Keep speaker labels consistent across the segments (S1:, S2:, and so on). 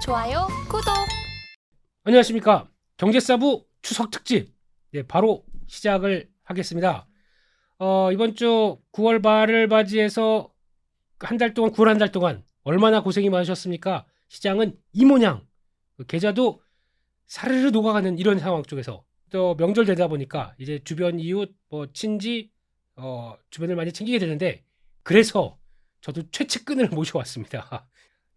S1: 좋아요, 구독.
S2: 안녕하십니까. 경제사부 추석 특집 바로 시작을 하겠습니다. 이번 주 9월 말을 맞이해서 한 달 동안 9월 한 달 동안 얼마나 고생이 많으셨습니까? 시장은 이 모양, 계좌도 사르르 녹아가는 이런 상황 쪽에서 또 명절 되다 보니까 이제 주변 이웃, 친지, 주변을 많이 챙기게 되는데, 그래서 저도 최측근을 모셔왔습니다.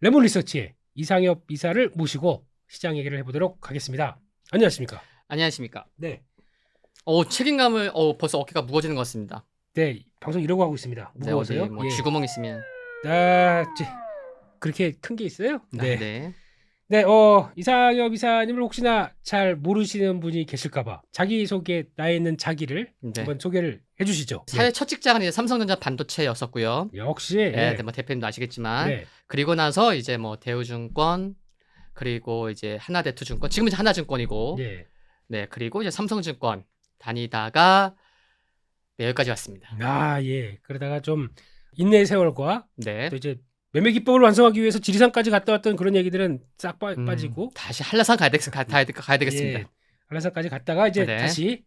S2: 레몬리서치의 이상엽 이사를 모시고 시장 얘기를 해보도록 하겠습니다. 안녕하십니까?
S3: 안녕하십니까.
S2: 네,
S3: 책임감을 벌써 어깨가 무거워지는 것 같습니다.
S2: 네, 방송 이러고 하고 있습니다.
S3: 네,
S2: 무거워서요?
S3: 어디 뭐 쥐구멍 있으면.
S2: 그렇게 큰 게 있어요?
S3: 네.
S2: 네. 네, 이상엽 이사님을 혹시나 잘 모르시는 분이 계실까봐 자기소개, 나에 있는 자기를
S3: 네.
S2: 한번 소개를 해주시죠.
S3: 사회 첫 직장은 이제 삼성전자 반도체였었고요.
S2: 역시.
S3: 네, 뭐 대표님도 아시겠지만
S2: 네.
S3: 그리고 나서 이제 뭐 대우증권 그리고 이제 하나대투증권 지금 이제 하나증권이고
S2: 네.
S3: 네 그리고 이제 삼성증권 다니다가 네, 여기까지 왔습니다.
S2: 예. 그러다가 좀 인내의 세월과
S3: 네.
S2: 또 이제 매매 기법을 완성하기 위해서 지리산까지 갔다 왔던 그런 얘기들은 싹 빠지고
S3: 다시 한라산 가야 되겠습니다.
S2: 예, 한라산까지 갔다가 이제
S3: 네.
S2: 다시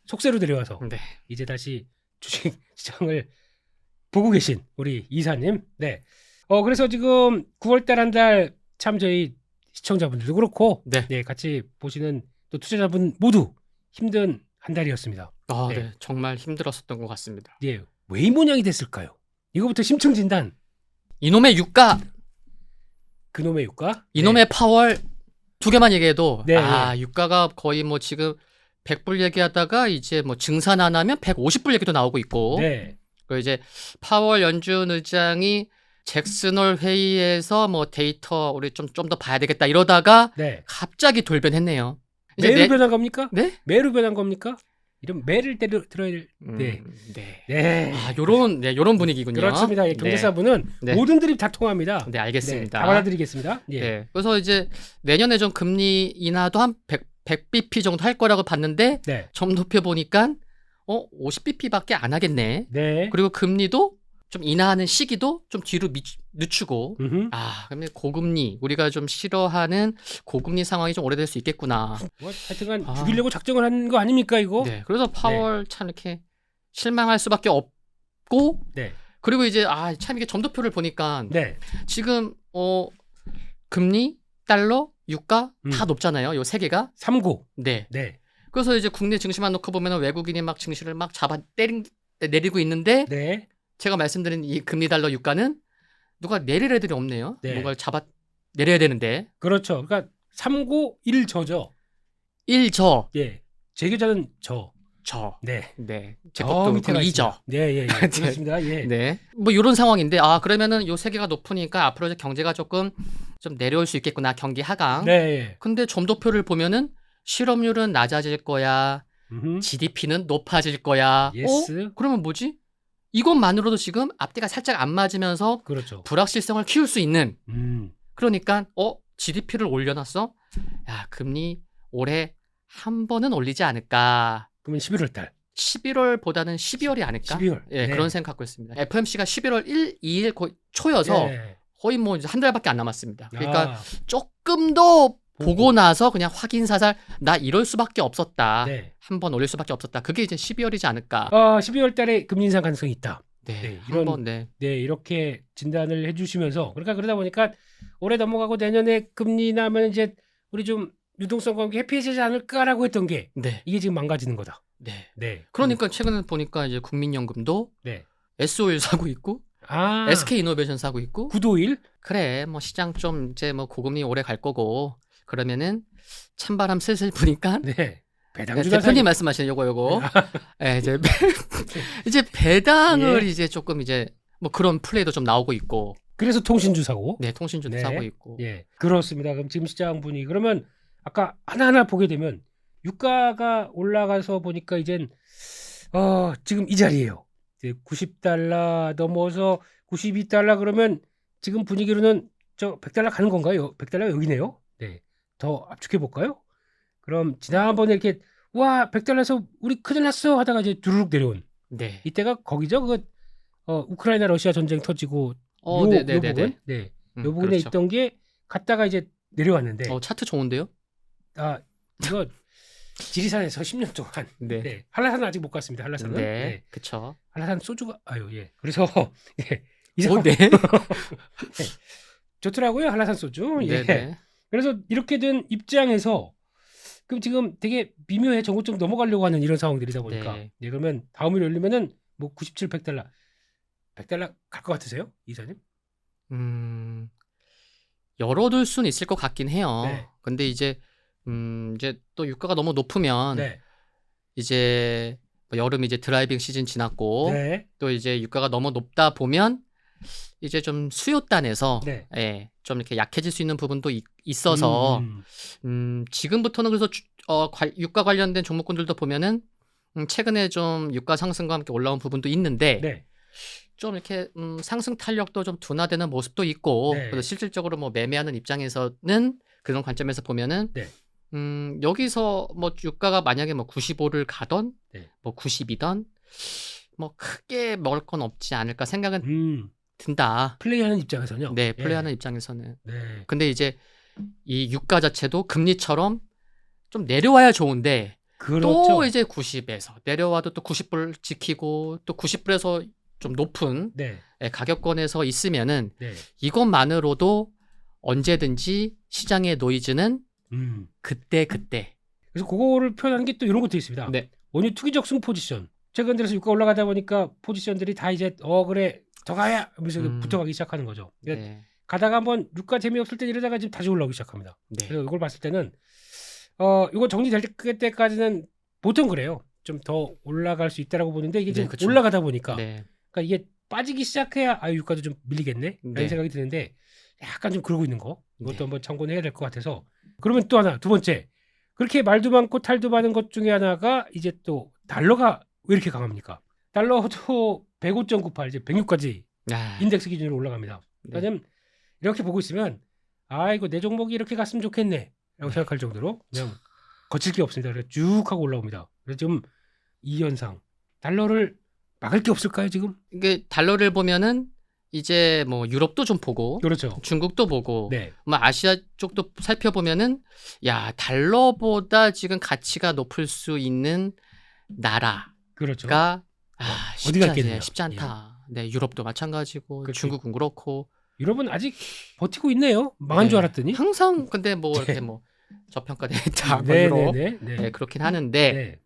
S2: 속세로 내려와서
S3: 네.
S2: 이제 다시 주식 시장을 보고 계신 우리 이사님. 네. 그래서 지금 9월달 한 달 참 저희 시청자분들도 그렇고
S3: 네.
S2: 같이 보시는 또 투자자분 모두 힘든 한 달이었습니다.
S3: 네.
S2: 네.
S3: 정말 힘들었었던 것 같습니다.
S2: 왜 이 모양이 됐을까요? 이거부터 심층 진단.
S3: 이놈의 유가,
S2: 그놈의 유가,
S3: 이놈의 파월 두 개만 얘기해도
S2: 네,
S3: 유가가 거의 뭐 지금 100불 얘기하다가 이제 뭐 증산 안 하면 150불 얘기도 나오고 있고
S2: 네.
S3: 그리고 이제 파월 연준 의장이 잭슨홀 회의에서 뭐 데이터 우리 좀 더 봐야 되겠다 이러다가
S2: 네.
S3: 갑자기 돌변했네요. 이제
S2: 매로 변한 겁니까?
S3: 네?
S2: 매로 변한 겁니까? 이런 매를 들어야 될. 네.
S3: 네. 요런 분위기군요.
S2: 그렇습니다. 경제사부는
S3: 네.
S2: 모든 드립 다 통합니다.
S3: 네, 알겠습니다.
S2: 다 받아드리겠습니다.
S3: 네. 그래서 이제 내년에 좀 금리 인하도 한 100bp 정도 할 거라고 봤는데
S2: 네.
S3: 좀 높여 보니까 50bp밖에 안 하겠네.
S2: 네.
S3: 그리고 금리도 좀 인하하는 시기도 좀 뒤로 늦추고 그러면 고금리 우리가 좀 싫어하는 고금리 상황이 좀 오래될 수 있겠구나.
S2: 하여튼간 죽이려고 작정을 한 거 아닙니까 이거?
S3: 네. 그래서 파월 참 이렇게 실망할 수밖에 없고
S2: 네.
S3: 그리고 이제 참 이게 점도표를 보니까
S2: 네.
S3: 지금 금리, 달러, 유가 다 높잖아요. 요 세 개가.
S2: 3고.
S3: 네.
S2: 네.
S3: 그래서 이제 국내 증시만 놓고 보면 외국인이 막 증시를 막 내리고 있는데
S2: 네.
S3: 제가 말씀드린 이 금리 달러 유가는 누가 내릴 애들이 없네요.
S2: 네.
S3: 뭔가를 내려야 되는데.
S2: 그렇죠. 그러니까 3고 1저죠.
S3: 1저.
S2: 예. 제 계좌는 저. 네.
S3: 네. 제 것도
S2: 밑에
S3: 2저.
S2: 네. 그렇습니다. 예.
S3: 네. 뭐 이런 상황인데 그러면은 요 세 개가 높으니까 앞으로 이제 경제가 조금 좀 내려올 수 있겠구나. 경기 하강.
S2: 네.
S3: 근데 점도표를 보면은 실업률은 낮아질 거야. GDP는 높아질 거야.
S2: 예스.
S3: 그러면 뭐지? 이것만으로도 지금 앞뒤가 살짝 안 맞으면서
S2: 그렇죠.
S3: 불확실성을 키울 수 있는. 그러니까 GDP를 올려놨어? 야, 금리 올해 한 번은 올리지 않을까.
S2: 그러면 11월 달.
S3: 11월보다는 12월이 아닐까?
S2: 12월.
S3: 예,
S2: 네.
S3: 그런 생각 갖고 있습니다. FOMC가 11월 1, 2일 초여서
S2: 네.
S3: 거의 뭐 이제 한 달밖에 안 남았습니다. 그러니까 조금 더 보고 나서 그냥 확인 사살 나 이럴 수밖에 없었다.
S2: 네.
S3: 한 번 올릴 수밖에 없었다. 그게 이제 12월이지 않을까.
S2: 12월 달에 금리 인상 가능성이 있다.
S3: 네.
S2: 이런 이렇게 진단을 해주시면서 그러다 보니까 올해 넘어가고 내년에 금리 인하면 이제 우리 좀 유동성과 함께 회피해지지 않을까라고 했던 게 이게 지금 망가지는 거다.
S3: 네. 그러니까 최근에 보니까 이제 국민연금도 S-오일 사고 있고 SK이노베이션 사고 있고
S2: 9도1
S3: 그래 뭐 시장 좀 이제 뭐 고금리 오래 갈 거고 그러면은 찬바람 슬슬 부니까 대표님 말씀하시는 요거 이제 배당을 이제 조금 이제 뭐 그런 플레이도 좀 나오고 있고
S2: 그래서 통신주 사고
S3: 통신주도 사고 있고
S2: 그렇습니다. 그럼 지금 시장 분위기 그러면 아까 하나하나 보게 되면 유가가 올라가서 보니까 이젠 지금 이 자리예요. 이제 $90 넘어서 $92 그러면 지금 분위기로는 저 $100 가는 건가요? $100 여기네요. 네. 더 압축해 볼까요? 그럼 지난번에 이렇게 와 $100에서 우리 큰일 났어 하다가 이제 두루룩 내려온 이때가 거기죠. 우크라이나 러시아 전쟁 터지고 요 부분, 네, 요 부분에
S3: 그렇죠.
S2: 있던 게 갔다가 이제 내려왔는데,
S3: 차트 좋은데요?
S2: 아 이거 지리산에서 10년 동안,
S3: 네.
S2: 네, 한라산은 아직 못 갔습니다. 한라산은,
S3: 네,
S2: 네,
S3: 그쵸.
S2: 한라산 소주가, 예, 그래서 예, 이 상황
S3: 네.
S2: 좋더라고요, 한라산 소주. 예.
S3: 네네.
S2: 그래서 이렇게 된 입장에서 그럼 지금 되게 미묘해 정고점 넘어가려고 하는 이런 상황들이다 보니까,
S3: 네.
S2: 예, 그러면 다음을 열리면은 뭐 97, 100달러, 100달러 갈 것 같으세요, 이사님?
S3: 열어둘 수는 있을 것 같긴 해요.
S2: 네.
S3: 근데 이제 또 유가가 너무 높으면
S2: 네,
S3: 이제 뭐 여름 이제 드라이빙 시즌 지났고
S2: 네,
S3: 또 이제 유가가 너무 높다 보면 이제 좀 수요단에서
S2: 네.
S3: 예, 좀 이렇게 약해질 수 있는 부분도 있어서 지금부터는 그래서 유가 관련된 종목군들도 보면은 최근에 좀 유가 상승과 함께 올라온 부분도 있는데
S2: 네,
S3: 좀 이렇게 상승 탄력도 좀 둔화되는 모습도 있고
S2: 네.
S3: 그래서 실질적으로 뭐 매매하는 입장에서는 그런 관점에서 보면은
S2: 네.
S3: 여기서 뭐 유가가 만약에 뭐 95를 가던
S2: 네.
S3: 뭐 90이던 뭐 크게 먹을 건 없지 않을까 생각은 든다.
S2: 플레이하는 입장에서는요.
S3: 네,
S2: 예.
S3: 플레이하는 입장에서는.
S2: 네,
S3: 근데 이제 이 유가 자체도 금리처럼 좀 내려와야 좋은데
S2: 그렇죠.
S3: 또 이제 90에서 내려와도 또 90불 지키고 또 90불에서 좀 높은
S2: 네,
S3: 가격권에서 있으면은
S2: 네,
S3: 이것만으로도 언제든지 시장의 노이즈는 그때
S2: 그래서 그거를 표현하는 게 또 이런 것도 있습니다.
S3: 네.
S2: 원유 투기적 승 포지션. 최근 들어서 유가 올라가다 보니까 포지션들이 다 이제 그래 더 가야 하면서 붙어가기 시작하는 거죠. 그러니까
S3: 네.
S2: 가다가 한번 유가 재미없을 때 이러다가 지금 다시 올라오기 시작합니다.
S3: 네.
S2: 그래서 이걸 봤을 때는 이거 정리될 때까지는 보통 그래요. 좀 더 올라갈 수 있다라고 보는데 이게
S3: 네,
S2: 지금
S3: 그쵸.
S2: 올라가다 보니까
S3: 네.
S2: 그러니까 이게 빠지기 시작해야 유가도 좀 밀리겠네 라는
S3: 네.
S2: 생각이 드는데 약간 좀 그러고 있는 거 이것도
S3: 네.
S2: 한번 참고는 해야 될 것 같아서. 그러면 또 하나, 두 번째, 그렇게 말도 많고 탈도 많은 것 중에 하나가 이제 또 달러가 왜 이렇게 강합니까? 달러도 105.98 이제 106까지 인덱스 기준으로 올라갑니다.
S3: 네.
S2: 그러면 이렇게 보고 있으면 이거 내 종목이 이렇게 갔으면 좋겠네 라고 생각할 정도로 그냥 거칠 게 없습니다. 그래서 쭉 하고 올라옵니다. 그래서 지금 이 현상, 달러를 막을 게 없을까요 지금?
S3: 이게 달러를 보면은 이제 뭐 유럽도 좀 보고
S2: 그렇죠.
S3: 중국도 보고
S2: 네,
S3: 뭐 아시아 쪽도 살펴보면은 야 달러보다 지금 가치가 높을 수 있는 나라가
S2: 그렇죠.
S3: 쉽지,
S2: 어디가 있겠느냐.
S3: 쉽지 않다. 네, 유럽도 마찬가지고
S2: 그렇죠.
S3: 중국은 그렇고
S2: 유럽은 아직 버티고 있네요. 망한
S3: 네.
S2: 줄 알았더니.
S3: 항상 근데 뭐
S2: 네.
S3: 이렇게 뭐 저평가됐다 뭐 유럽 네, 그렇긴 하는데
S2: 네.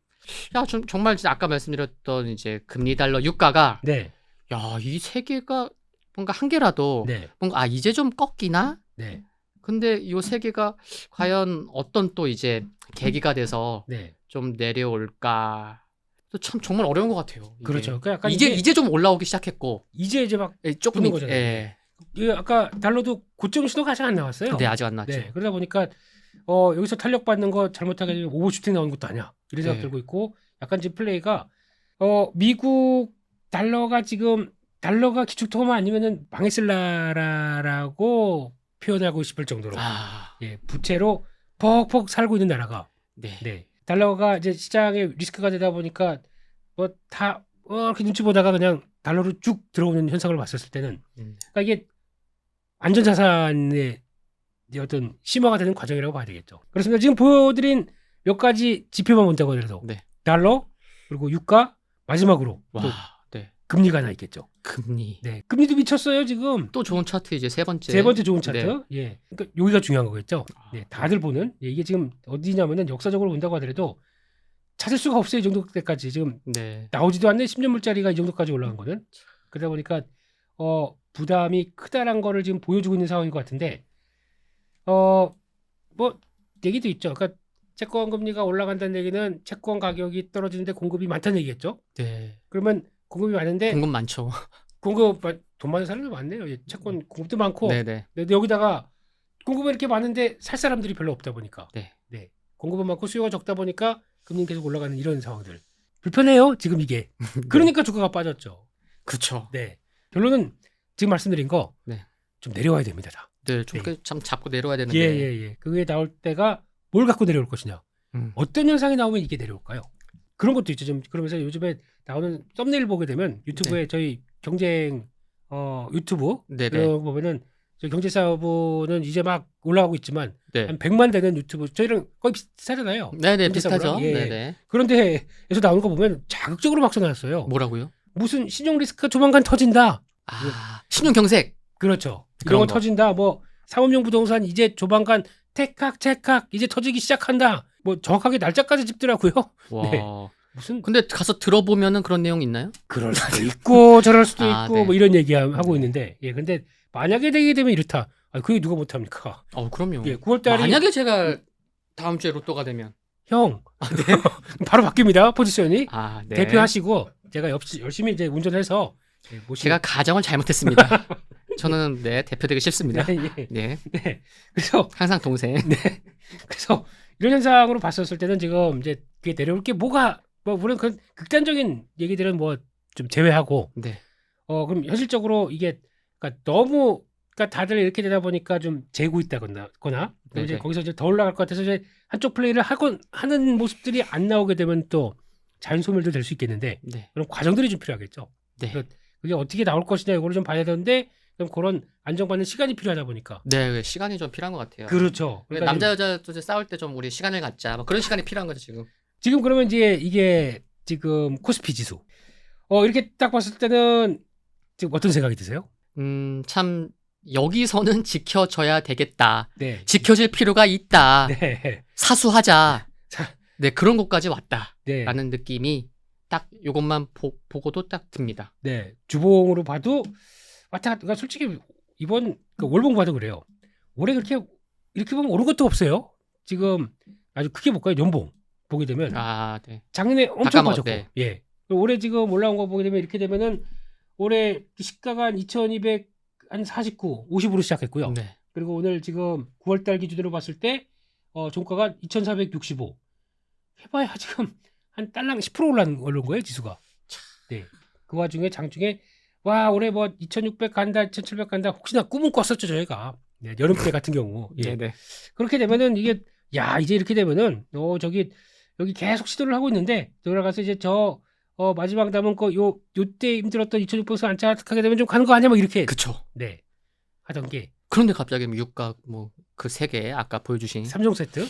S3: 야 정말 진짜 아까 말씀드렸던 이제 금리 달러 유가가
S2: 네.
S3: 야 이 세 개가 뭔가 한 개라도
S2: 네.
S3: 뭔가 이제 좀 꺾이나?
S2: 네.
S3: 근데 요 세 개가 과연 어떤 또 이제 계기가 돼서
S2: 네.
S3: 좀 내려올까? 또 참 정말 어려운 것 같아요. 이게.
S2: 그렇죠. 그러니까 약간
S3: 이제 좀 올라오기 시작했고
S2: 이제 막
S3: 조금
S2: 붙는 거잖아요.
S3: 예.
S2: 이게 아까 달러도 고점 신호가 아직 안 나왔어요.
S3: 네, 아직 안 났죠.
S2: 네. 그러다 보니까 여기서 탄력 받는 거 잘못하게 되면 오버슈팅 나오는 것도 아니야. 이런 생각
S3: 네.
S2: 들고 있고 약간 지금 플레이가 미국 달러가 지금 달러가 기축통화만 아니면은 망했을 나라라고 표현하고 싶을 정도로 예, 부채로 퍽퍽 살고 있는 나라가
S3: 네.
S2: 네. 달러가 이제 시장에 리스크가 되다 보니까 뭐 다 이렇게 눈치 보다가 그냥 달러로 쭉 들어오는 현상을 봤었을 때는 그러니까 이게 안전자산의 어떤 심화가 되는 과정이라고 봐야 되겠죠. 그렇습니다. 지금 보여드린 몇 가지 지표만 본다고 하더라도
S3: 네.
S2: 달러 그리고 유가 마지막으로 또
S3: 와, 네.
S2: 금리가 하나 있겠죠.
S3: 금리.
S2: 네, 금리도 미쳤어요 지금.
S3: 또 좋은 차트 이제 세 번째.
S2: 세 번째 좋은 차트.
S3: 네.
S2: 예, 그러니까 여기가 중요한 거겠죠. 네, 다들 보는 이게 지금 어디냐면은 역사적으로 본다고 하더라도 찾을 수가 없어요. 이 정도 때까지 지금
S3: 네.
S2: 나오지도 않는 10년물짜리가 이 정도까지 올라간 거는. 그러다 보니까 부담이 크다란 거를 지금 보여주고 있는 상황인 것 같은데 뭐 얘기도 있죠. 그러니까 채권 금리가 올라간다는 얘기는 채권 가격이 떨어지는데 공급이 많다는 얘기겠죠.
S3: 네.
S2: 그러면 공급이 많은데
S3: 공급 많죠.
S2: 돈 많은 사람이 많네요. 채권 공급도 많고.
S3: 네네.
S2: 근데 여기다가 공급이 이렇게 많은데 살 사람들이 별로 없다 보니까.
S3: 네.
S2: 공급은 많고 수요가 적다 보니까 금리는 계속 올라가는 이런 상황들. 불편해요. 지금 이게. 그러니까 주가가 빠졌죠.
S3: 그렇죠.
S2: 네. 결론은 지금 말씀드린 거 좀
S3: 네.
S2: 내려와야 됩니다. 다.
S3: 네, 좀 참 잡고 내려와야 되는데.
S2: 예. 그게 나올 때가 뭘 갖고 내려올 것이냐. 어떤 현상이 나오면 이게 내려올까요? 그런 것도 있죠. 좀 그러면서 요즘에 나오는 썸네일 보게 되면 유튜브에 저희 경쟁 유튜브
S3: 네네.
S2: 이런 거 보면은 저 경제사부는 이제 막 올라가고 있지만
S3: 네.
S2: 한 100만 되는 유튜브 저희랑 거의 비슷하잖아요.
S3: 네네,
S2: 경제사부랑.
S3: 비슷하죠.
S2: 예.
S3: 네네.
S2: 그런데에서 나오는 거 보면 자극적으로 막 써놨어요.
S3: 뭐라고요?
S2: 무슨 신용 리스크가 조만간 터진다.
S3: 신용 경색.
S2: 그렇죠.
S3: 그런
S2: 이런 거
S3: 거.
S2: 터진다. 뭐 상업용 부동산 이제 조만간 택학 이제 터지기 시작한다. 뭐 정확하게 날짜까지 짚더라고요.
S3: 와.
S2: 네. 무슨
S3: 근데 가서 들어보면은 그런 내용 있나요?
S2: 그럴 수도 있고 저럴 수도 있고
S3: 네.
S2: 뭐 이런 얘기 하고 있는데 예 근데 만약에 되게 되면 이렇다. 그게 누가 못합니까?
S3: 그럼요.
S2: 예 9월달이
S3: 만약에 제가 다음 주에 로또가 되면
S2: 형 바로 바뀝니다 포지션이
S3: 네.
S2: 대표하시고 제가 열심히 이제 운전해서
S3: 제가 가정을 잘못했습니다. 저는 대표되기 싫습니다.
S2: 네.
S3: 네.
S2: 그래서
S3: 항상 동생.
S2: 그래서 이런 현상으로 봤었을 때는 지금 이제 그게 내려올 게 뭐가 뭐 물론 그 극단적인 얘기들은 뭐 좀 제외하고
S3: 네.
S2: 그럼 현실적으로 이게 그러니까 너무 그러니까 다들 이렇게 되다 보니까 좀 재고 있다거나 이제
S3: 네네.
S2: 거기서 이제 더 올라갈 것 같아서 이제 한쪽 플레이를 하는 모습들이 안 나오게 되면 또 자연 소멸도 될 수 있겠는데
S3: 네.
S2: 그럼 과정들이 좀 필요하겠죠.
S3: 네.
S2: 그게 어떻게 나올 것이냐 이거를 좀 봐야 되는데 그럼 그런 안정받는 시간이 필요하다 보니까
S3: 네, 시간이 좀 필요한 것 같아요.
S2: 그렇죠. 그러니까
S3: 남자 여자도 이제 싸울 때 좀 우리 시간을 갖자. 뭐 그런 시간이 필요한 거죠 지금.
S2: 지금 그러면 이제 이게 지금 코스피 지수 이렇게 딱 봤을 때는 지금 어떤 생각이 드세요?
S3: 참 여기서는 지켜줘야 되겠다.
S2: 네.
S3: 지켜질 필요가 있다.
S2: 네.
S3: 사수하자.
S2: 자,
S3: 네, 그런 곳까지 왔다라는
S2: 네.
S3: 느낌이 딱 요것만 보고도 딱 듭니다.
S2: 네. 주봉으로 봐도 왔다 갔다 그러니까 솔직히 이번 그 월봉 봐도 그래요. 올해 그렇게 이렇게 보면 오른 것도 없어요. 지금 아주 크게 볼까요? 연봉 보게 되면
S3: 네.
S2: 작년에 엄청
S3: 바꿔먹-
S2: 빠졌고
S3: 네.
S2: 예. 올해 지금 올라온 거 보게 되면 이렇게 되면은 올해 시가가 한 2,249, 50으로 시작했고요.
S3: 네.
S2: 그리고 오늘 지금 9월달 기준으로 봤을 때 종가가 2,465. 해봐야 지금 한 달랑 10% 올라온 거예요 지수가. 네. 그 와중에 장중에 와 올해 뭐 2,600 간다, 2,700 간다. 혹시나 꿈은 꿨었죠 저희가. 네, 여름 때 같은 경우. 예.
S3: 네.
S2: 그렇게 되면은 이게 이제 이렇게 되면은 여기 계속 시도를 하고 있는데 들어가서 이제 마지막 남은 거 요때 힘들었던 2,600에서 안착하게 되면 좀 가는 거 아니야 뭐 이렇게
S3: 그쵸.
S2: 네 하던 게
S3: 그런데 갑자기 유가 뭐 그 세 개 아까 보여주신
S2: 3종 세트. 네.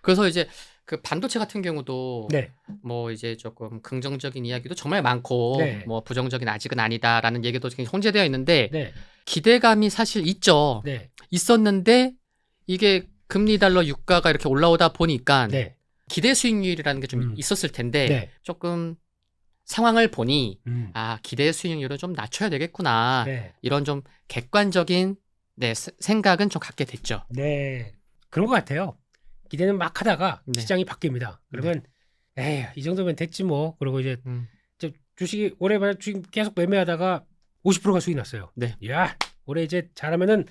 S3: 그래서 이제 그 반도체 같은 경우도
S2: 네.
S3: 뭐 이제 조금 긍정적인 이야기도 정말 많고
S2: 네.
S3: 뭐 부정적인 아직은 아니다라는 얘기도 굉장히 혼재되어 있는데
S2: 네.
S3: 기대감이 사실 있죠.
S2: 네.
S3: 있었는데 이게 금리 달러 유가가 이렇게 올라오다 보니까
S2: 네.
S3: 기대 수익률이라는 게 좀 있었을 텐데
S2: 네.
S3: 조금 상황을 보니
S2: 음.
S3: 기대 수익률을 좀 낮춰야 되겠구나.
S2: 네.
S3: 이런 좀 객관적인 생각은 좀 갖게 됐죠.
S2: 네. 그런 것 같아요. 기대는 막 하다가
S3: 네.
S2: 시장이 바뀝니다. 그러면 에이 이 정도면 됐지 뭐. 그리고 이제 주식이 올해 주식 계속 매매하다가 50%가 수익 났어요.
S3: 네.
S2: 야 올해 이제 잘하면은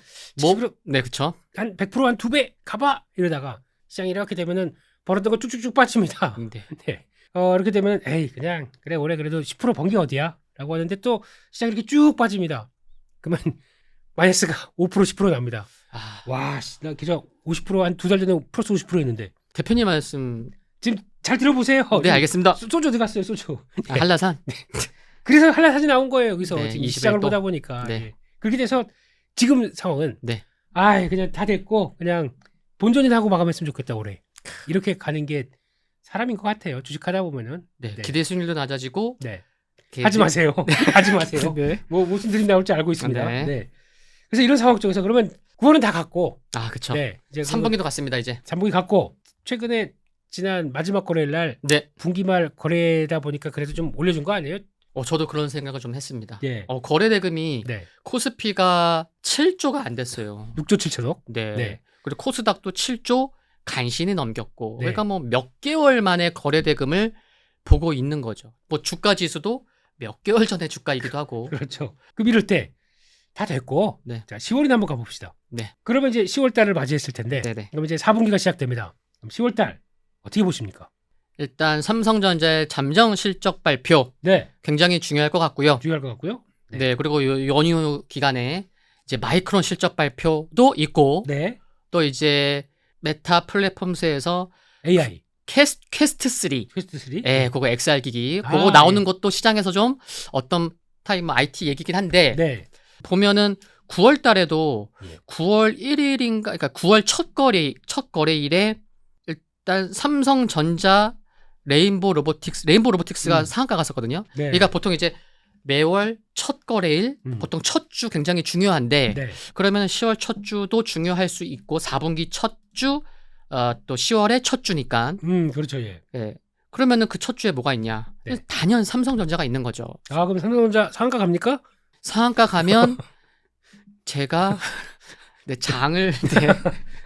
S3: 네, 그렇죠.
S2: 한 100% 한 2배 가봐 이러다가 시장이 이렇게 되면은 벌었던 거 쭉쭉쭉 빠집니다.
S3: 네.
S2: 네. 이렇게 되면 에이 그냥 그래 올해 그래도 10% 번 게 어디야? 라고 하는데 또 시장이 이렇게 쭉 빠집니다. 그러면 마이너스가 5% 10% 납니다. 와, 나 기자 50%한 두 달 전에 플러스 50% 했는데
S3: 대표님 말씀
S2: 지금 잘 들어보세요.
S3: 네, 알겠습니다.
S2: 소주 어디 갔어요, 소주. 네.
S3: 한라산.
S2: 그래서 한라산이 나온 거예요, 여기서.
S3: 네,
S2: 지금
S3: 20일
S2: 시장을
S3: 또.
S2: 보다 보니까.
S3: 네.
S2: 예. 그렇게 돼서 지금 상황은
S3: 네.
S2: 그냥 다 됐고 그냥 본전이나 하고 마감했으면 좋겠다, 올해. 이렇게 가는 게 사람인 것 같아요. 주식하다 보면은.
S3: 네.
S2: 네.
S3: 기대 수익률도 낮아지고
S2: 네. 하지 마세요. 하지 마세요.
S3: 네.
S2: 뭐 무슨 드림 나올지 알고 있습니다.
S3: 네.
S2: 네. 그래서 이런 상황 속에서 그러면 9월은 다 갔고.
S3: 그렇죠.
S2: 네. 이제
S3: 3분기도 갔습니다, 이제.
S2: 3분기 갔고 최근에 지난 마지막 거래일 날
S3: 네.
S2: 분기말 거래다 보니까 그래도 좀 올려준 거 아니에요?
S3: 저도 그런 생각을 좀 했습니다.
S2: 네.
S3: 거래 대금이
S2: 네.
S3: 코스피가 7조가 안 됐어요.
S2: 6조 7천억.
S3: 네.
S2: 네.
S3: 그리고 코스닥도 7조 간신히 넘겼고.
S2: 네.
S3: 그러니까 뭐 몇 개월 만에 거래 대금을 보고 있는 거죠. 뭐 주가 지수도 몇 개월 전에 주가이기도 하고.
S2: 그렇죠. 그럼 이럴 때 다 됐고
S3: 네.
S2: 자 10월이나 한번 가봅시다.
S3: 네.
S2: 그러면 이제 10월 달을 맞이했을 텐데
S3: 네네.
S2: 그럼 이제 4분기가 시작됩니다. 그럼 10월 달 어떻게 보십니까?
S3: 일단 삼성전자의 잠정 실적 발표
S2: 네.
S3: 굉장히 중요할 것 같고요.
S2: 중요할 것 같고요.
S3: 네. 그리고 연휴 기간에 이제 마이크론 실적 발표도 있고
S2: 네.
S3: 또 이제 메타 플랫폼스에서
S2: AI
S3: 퀘스트 3
S2: 퀘스트 3.
S3: 그거 XR 기기
S2: 아,
S3: 그거 나오는 것도 시장에서 좀 어떤 타임 IT 얘기긴 한데
S2: 네.
S3: 보면은 9월 달에도
S2: 예.
S3: 9월 1일인가 그러니까 9월 첫 거래일에 일단 삼성전자 레인보우 로보틱스가 상한가 갔었거든요.
S2: 네.
S3: 그러니까 보통 이제 매월 첫 거래일 보통 첫 주 굉장히 중요한데
S2: 네.
S3: 그러면 10월 첫 주도 중요할 수 있고 4분기 첫 주 또 10월의 첫 주니까
S2: 그렇죠. 예.
S3: 예. 그러면은 그 첫 주에 뭐가 있냐?
S2: 네.
S3: 단연 삼성전자가 있는 거죠.
S2: 아, 그럼 삼성전자 상한가 갑니까?
S3: 상한가 가면 제가 네, 장을 네,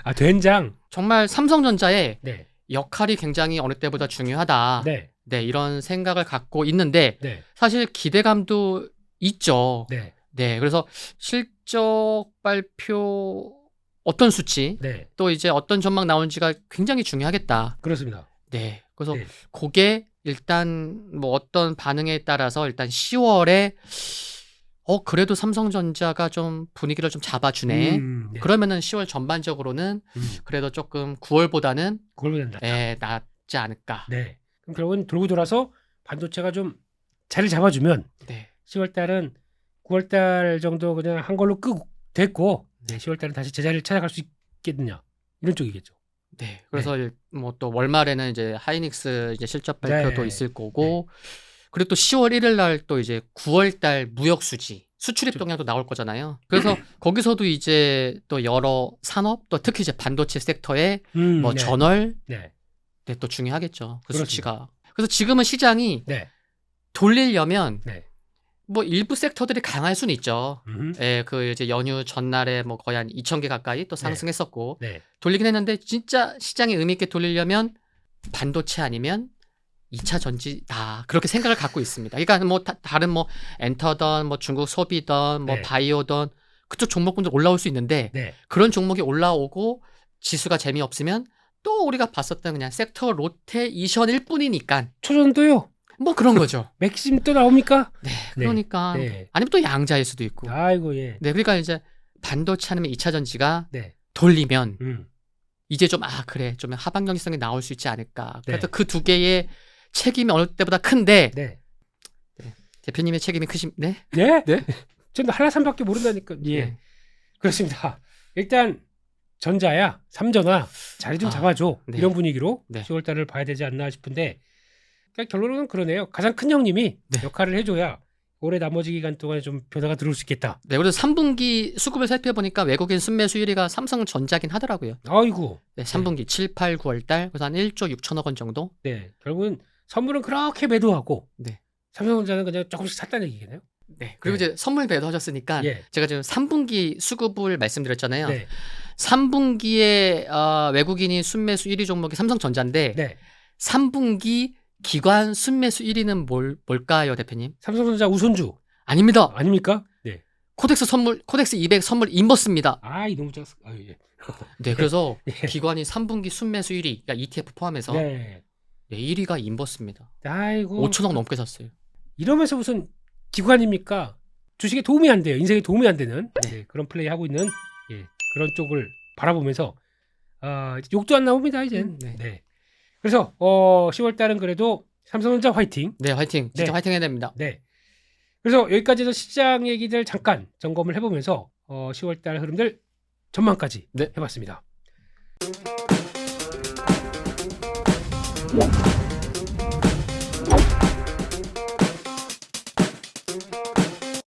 S2: 아, 된장.
S3: 정말 삼성전자의
S2: 네.
S3: 역할이 굉장히 어느 때보다 중요하다.
S2: 네.
S3: 네, 이런 생각을 갖고 있는데
S2: 네.
S3: 사실 기대감도 있죠.
S2: 네.
S3: 네, 그래서 실적 발표 어떤 수치
S2: 네.
S3: 또 이제 어떤 전망 나오는지가 굉장히 중요하겠다.
S2: 그렇습니다.
S3: 네, 그래서
S2: 네.
S3: 그게 일단 뭐 어떤 반응에 따라서 일단 10월에 그래도 삼성전자가 좀 분위기를 좀 잡아주네.
S2: 네.
S3: 그러면은 10월 전반적으로는 그래도 조금 9월보다는
S2: 그걸로 된다.
S3: 낫지 않을까.
S2: 네. 그럼 결국은 돌고 돌아서 반도체가 좀 자리를 잡아주면
S3: 네.
S2: 10월 달은 9월 달 정도 그냥 한 걸로 끄고 됐고 10월 달은 다시 제자리를 찾아갈 수 있겠느냐 이런 쪽이겠죠.
S3: 네. 그래서 뭐 또 월말에는 이제 하이닉스 이제 실적 발표도
S2: 네.
S3: 있을 거고 그리고 또 10월 1일 날 또 이제 9월 달 무역 수지 수출입 동향도 나올 거잖아요. 그래서 거기서도 이제 또 여러 산업 또 특히 이제 반도체 섹터의 뭐
S2: 네.
S3: 전월
S2: 네.
S3: 네, 또 중요하겠죠. 그
S2: 그렇습니다.
S3: 수치가. 그래서 지금은 시장이
S2: 네.
S3: 돌리려면
S2: 네.
S3: 뭐 일부 섹터들이 강할 수는 있죠. 예, 그 이제 연휴 전날에 뭐 거의 한 2,000개 가까이 또 상승했었고
S2: 네.
S3: 돌리긴 했는데 진짜 시장이 의미 있게 돌리려면 반도체 아니면 2차 전지다 그렇게 생각을 갖고 있습니다. 그러니까 뭐 다른 뭐 엔터던 뭐 중국 소비던 뭐
S2: 네.
S3: 바이오던 그쪽 종목군들 올라올 수 있는데
S2: 네.
S3: 그런 종목이 올라오고 지수가 재미없으면 또 우리가 봤었던 그냥 섹터 로테이션일 뿐이니까
S2: 초전도요.
S3: 뭐 그런 거죠.
S2: 맥심 또 나옵니까?
S3: 네, 그러니까
S2: 네.
S3: 아니면 또 양자일 수도 있고.
S2: 아이고 예.
S3: 네, 그러니까 이제 반도체 아니면 2차 전지가
S2: 네.
S3: 돌리면
S2: 이제
S3: 이제 좀 그래 좀 하반 경직성이 나올 수 있지 않을까. 그래서
S2: 네.
S3: 그 두 개의 책임이 어느 때보다 큰데
S2: 네.
S3: 대표님의 책임이 네?
S2: 네?
S3: 네?
S2: 저는 한라산밖에 모른다니까. 예.
S3: 네.
S2: 그렇습니다. 일단 전자야, 삼전아 자리 좀 잡아줘.
S3: 네.
S2: 이런 분위기로
S3: 네.
S2: 10월 달을 봐야 되지 않나 싶은데 그러니까 결론은 그러네요. 가장 큰 형님이
S3: 네.
S2: 역할을 해줘야 올해 나머지 기간 동안에 좀 변화가 들어올 수 있겠다.
S3: 네, 그래서 3분기 수급을 살펴보니까 외국인 순매수 1위가 삼성전자긴 하더라고요.
S2: 아이고.
S3: 네, 3분기 7, 8, 9월 달 그래서 한 1조 6천억 원 정도.
S2: 네. 결국은 선물은 그렇게 매도하고
S3: 네.
S2: 삼성전자는 그냥 조금씩 샀다는 얘기겠네요.
S3: 네. 그리고
S2: 네.
S3: 이제 선물 배도하셨으니까
S2: 예.
S3: 제가 지금 3분기 수급을 말씀드렸잖아요.
S2: 네.
S3: 3분기에 외국인이 순매수 1위 종목이 삼성전자인데
S2: 네.
S3: 3분기 기관 순매수 1위는 뭘까요, 대표님?
S2: 삼성전자 우선주
S3: 아닙니다.
S2: 아닙니까? 네.
S3: 코덱스 200 선물 인버스입니다.
S2: 아, 이 너무 작았어. 아, 예.
S3: 네, 그래서
S2: 예.
S3: 기관이 3분기 순매수 1위, 그러니까 ETF 포함해서
S2: 네.
S3: 1위가 인버스입니다.
S2: 아이고.
S3: 5천억 넘게 샀어요.
S2: 이러면서 무슨 기관입니까? 주식에 도움이 안 돼요. 인생에 도움이 안 되는
S3: 네.
S2: 그런 플레이 하고 있는 그런 쪽을 바라보면서 욕도 안 나옵니다 이젠.
S3: 네.
S2: 네. 그래서 10월 달은 그래도 삼성전자 화이팅.
S3: 네, 화이팅. 진짜
S2: 네.
S3: 화이팅 해야 됩니다.
S2: 네. 그래서 여기까지 해서 시장 얘기들 잠깐 점검을 해보면서 10월 달 흐름들 전망까지
S3: 네.
S2: 해봤습니다.